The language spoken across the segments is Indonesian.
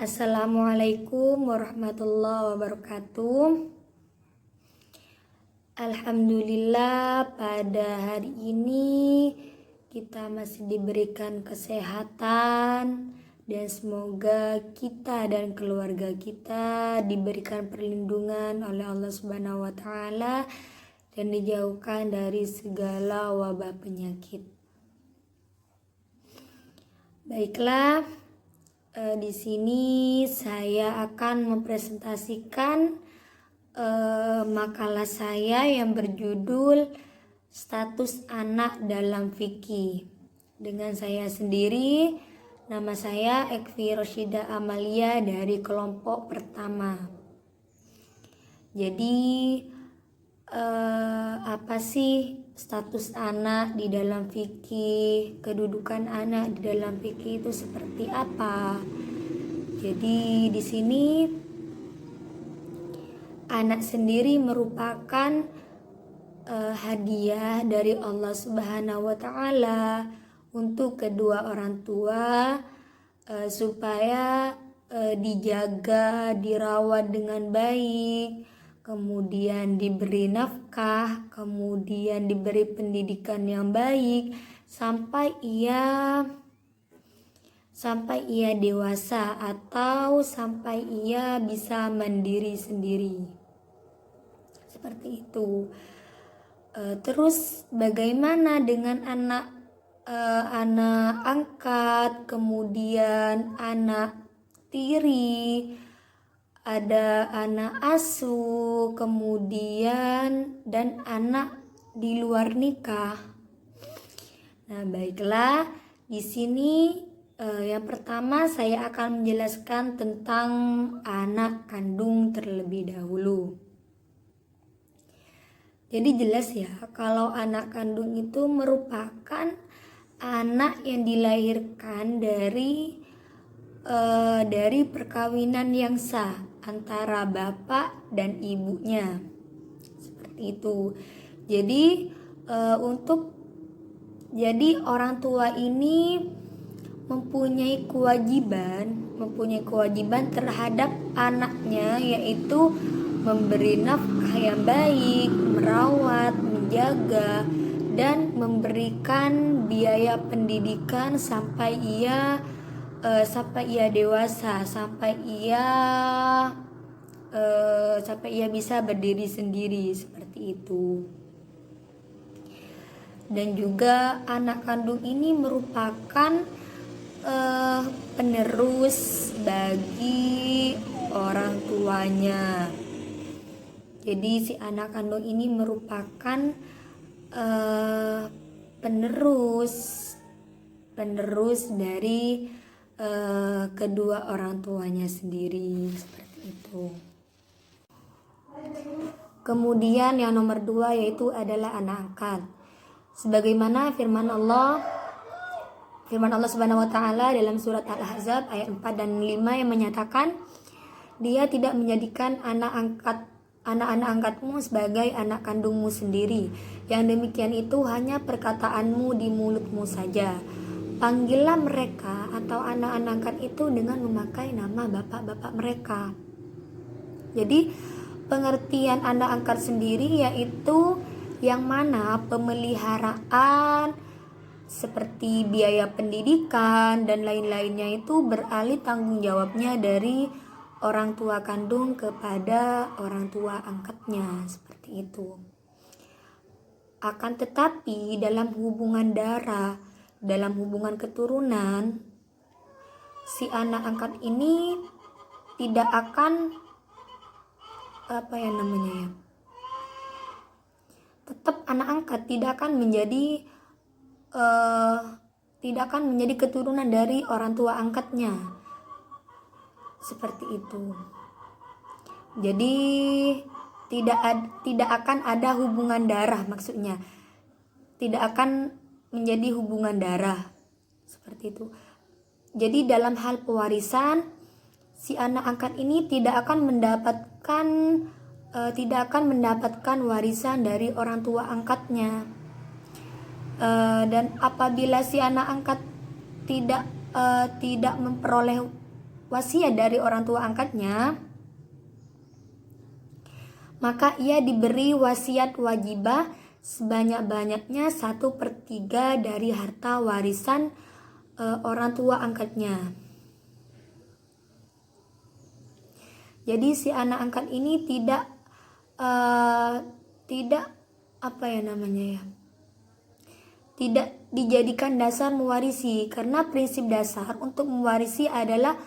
Assalamualaikum warahmatullahi wabarakatuh. Alhamdulillah, pada hari ini kita masih diberikan kesehatan dan semoga kita dan keluarga kita diberikan perlindungan oleh Allah Subhanahu wa taala dan dijauhkan dari segala wabah penyakit. Baiklah, di sini saya akan mempresentasikan makalah saya yang berjudul Status Anak dalam Fikih. Dengan saya sendiri, nama saya Ekvi Roshida Amalia dari kelompok pertama. Jadi apa sih status anak di dalam fikih, kedudukan anak di dalam fikih itu seperti apa? Jadi di sini anak sendiri merupakan hadiah dari Allah Subhanahu wa taala untuk kedua orang tua supaya dijaga, dirawat dengan baik, kemudian diberi nafkah, kemudian diberi pendidikan yang baik sampai ia dewasa atau sampai ia bisa mandiri sendiri. Seperti itu. Terus bagaimana dengan anak angkat, kemudian anak tiri, ada anak asuh, kemudian dan anak di luar nikah. Nah, baiklah, di sini yang pertama saya akan menjelaskan tentang anak kandung terlebih dahulu. Jadi jelas ya, kalau anak kandung itu merupakan anak yang dilahirkan dari perkawinan yang sah antara bapak dan ibunya, seperti itu. Jadi orang tua ini mempunyai kewajiban terhadap anaknya, yaitu memberi nafkah yang baik, merawat, menjaga, dan memberikan biaya pendidikan sampai ia dewasa, sampai ia bisa berdiri sendiri, seperti itu. Dan juga anak kandung ini merupakan penerus bagi orang tuanya. Jadi si anak kandung ini merupakan penerus dari kedua orang tuanya sendiri, seperti itu. Kemudian yang nomor 2 yaitu adalah anak angkat. Sebagaimana firman Allah Subhanahu wa taala dalam surat Al-Ahzab ayat 4 dan 5 yang menyatakan, Dia tidak menjadikan anak-anak angkatmu sebagai anak kandungmu sendiri. Yang demikian itu hanya perkataanmu di mulutmu saja. Panggillah mereka atau anak-anak angkat itu dengan memakai nama bapak-bapak mereka. Jadi pengertian anak angkat sendiri yaitu yang mana pemeliharaan seperti biaya pendidikan dan lain-lainnya itu beralih tanggung jawabnya dari orang tua kandung kepada orang tua angkatnya, seperti itu. Akan tetapi dalam hubungan darah, dalam hubungan keturunan, si anak angkat ini tidak akan tetap anak angkat tidak akan menjadi keturunan dari orang tua angkatnya, seperti itu. Jadi tidak akan ada hubungan darah, maksudnya tidak akan menjadi hubungan darah, seperti itu. Jadi dalam hal pewarisan, si anak angkat ini tidak akan mendapatkan warisan dari orang tua angkatnya. Dan apabila si anak angkat tidak memperoleh wasiat dari orang tua angkatnya, maka ia diberi wasiat wajibah sebanyak-banyaknya 1/3 dari harta warisan orang tua angkatnya. Jadi si anak angkat ini tidak tidak dijadikan dasar mewarisi, karena prinsip dasar untuk mewarisi adalah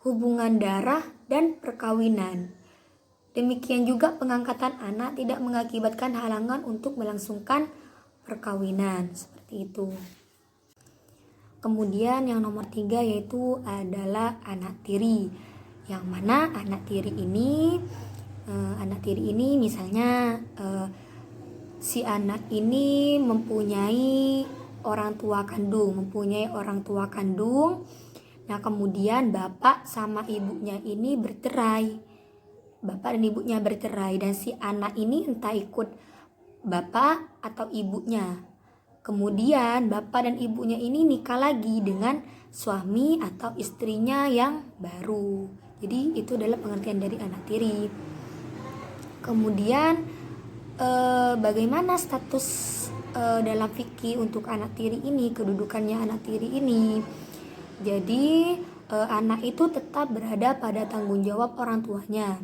hubungan darah dan perkawinan. Demikian juga pengangkatan anak tidak mengakibatkan halangan untuk melangsungkan perkawinan, seperti itu. Kemudian yang nomor 3 yaitu adalah anak tiri, yang mana anak tiri ini misalnya si anak ini mempunyai orang tua kandung. Nah, kemudian bapak sama ibunya ini bercerai. Bapak dan ibunya bercerai, dan si anak ini entah ikut bapak atau ibunya. Kemudian bapak dan ibunya ini nikah lagi dengan suami atau istrinya yang baru. Jadi itu adalah pengertian dari anak tiri. Kemudian bagaimana status dalam fikih untuk anak tiri ini, kedudukannya anak tiri ini? Jadi anak itu tetap berada pada tanggung jawab orang tuanya.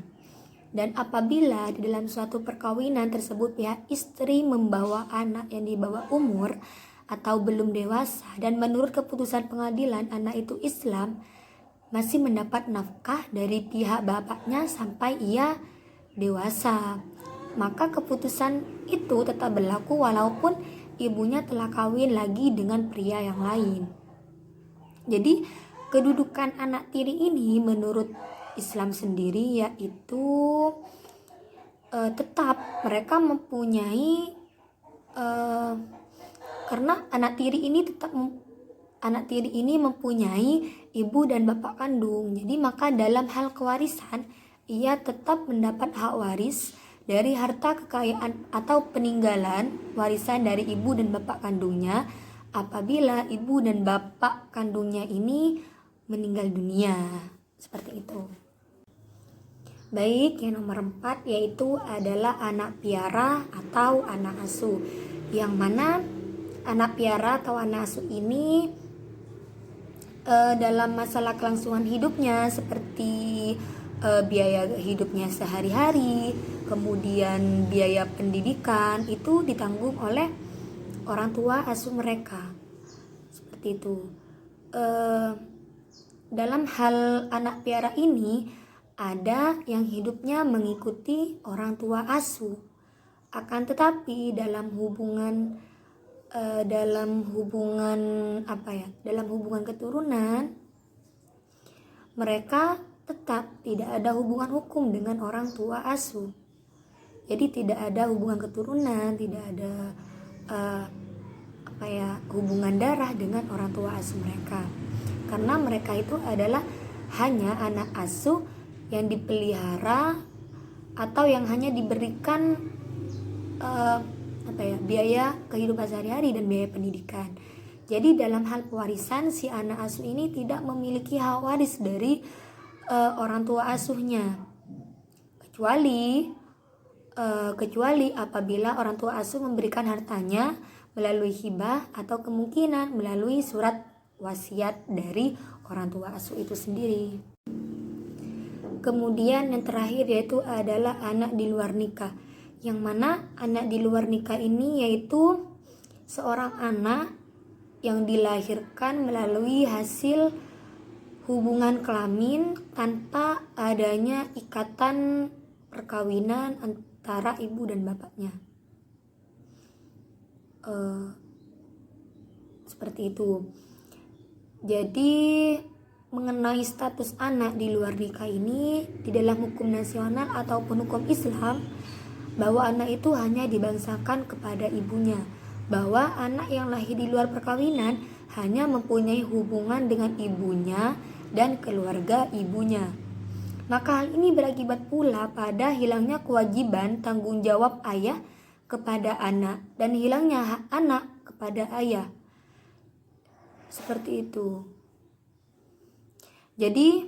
Dan apabila di dalam suatu perkawinan tersebut pihak istri membawa anak yang di bawah umur atau belum dewasa, dan menurut keputusan pengadilan anak itu Islam, masih mendapat nafkah dari pihak bapaknya sampai ia dewasa, maka keputusan itu tetap berlaku walaupun ibunya telah kawin lagi dengan pria yang lain. Jadi kedudukan anak tiri ini menurut Islam sendiri yaitu tetap mereka mempunyai karena anak tiri ini mempunyai ibu dan bapak kandung. Jadi maka dalam hal kewarisan ia tetap mendapat hak waris dari harta kekayaan atau peninggalan warisan dari ibu dan bapak kandungnya apabila ibu dan bapak kandungnya ini meninggal dunia. Seperti itu. Baik, yang nomor 4 yaitu adalah anak piara atau anak asuh, yang mana anak piara atau anak asuh ini dalam masalah kelangsungan hidupnya seperti biaya hidupnya sehari-hari, kemudian biaya pendidikan itu ditanggung oleh orang tua asuh mereka. Seperti itu. Dalam hal anak piara ini ada yang hidupnya mengikuti orang tua asuh, akan tetapi dalam hubungan keturunan mereka tetap tidak ada hubungan hukum dengan orang tua asuh. Jadi tidak ada hubungan keturunan, tidak ada hubungan darah dengan orang tua asuh mereka, karena mereka itu adalah hanya anak asuh yang dipelihara atau yang hanya diberikan biaya kehidupan sehari-hari dan biaya pendidikan. Jadi dalam hal pewarisan si anak asuh ini tidak memiliki hak waris dari orang tua asuhnya, kecuali apabila orang tua asuh memberikan hartanya melalui hibah atau kemungkinan melalui surat wasiat dari orang tua asuh itu sendiri. Kemudian yang terakhir yaitu adalah anak di luar nikah, yang mana anak di luar nikah ini yaitu seorang anak yang dilahirkan melalui hasil hubungan kelamin tanpa adanya ikatan perkawinan antara ibu dan bapaknya. Seperti itu. Jadi mengenai status anak di luar nikah ini di dalam hukum nasional ataupun hukum Islam, bahwa anak itu hanya dibangsakan kepada ibunya, bahwa anak yang lahir di luar perkawinan hanya mempunyai hubungan dengan ibunya dan keluarga ibunya. Maka hal ini berakibat pula pada hilangnya kewajiban tanggung jawab ayah kepada anak dan hilangnya hak anak kepada ayah. Seperti itu. Jadi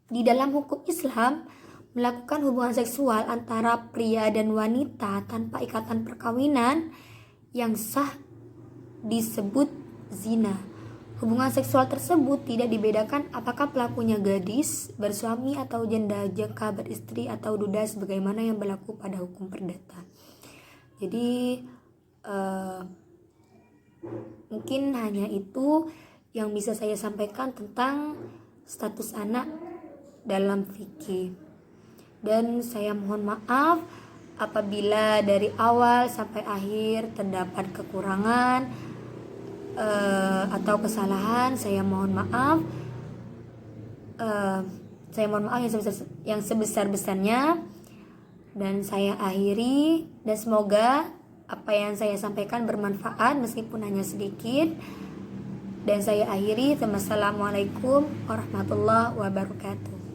Di dalam hukum Islam, melakukan hubungan seksual antara pria dan wanita tanpa ikatan perkawinan yang sah disebut zina. Hubungan seksual tersebut tidak dibedakan apakah pelakunya gadis, bersuami atau janda, jaka, beristri atau duda sebagaimana yang berlaku pada hukum perdata. Jadi mungkin hanya itu yang bisa saya sampaikan tentang status anak dalam fikih. Dan saya mohon maaf apabila dari awal sampai akhir terdapat kekurangan atau kesalahan. Saya mohon maaf. Saya mohon maaf yang sebesar-besarnya. Dan saya akhiri, dan semoga apa yang saya sampaikan bermanfaat meskipun hanya sedikit. Dan saya akhiri. Wassalamualaikum warahmatullahi wabarakatuh.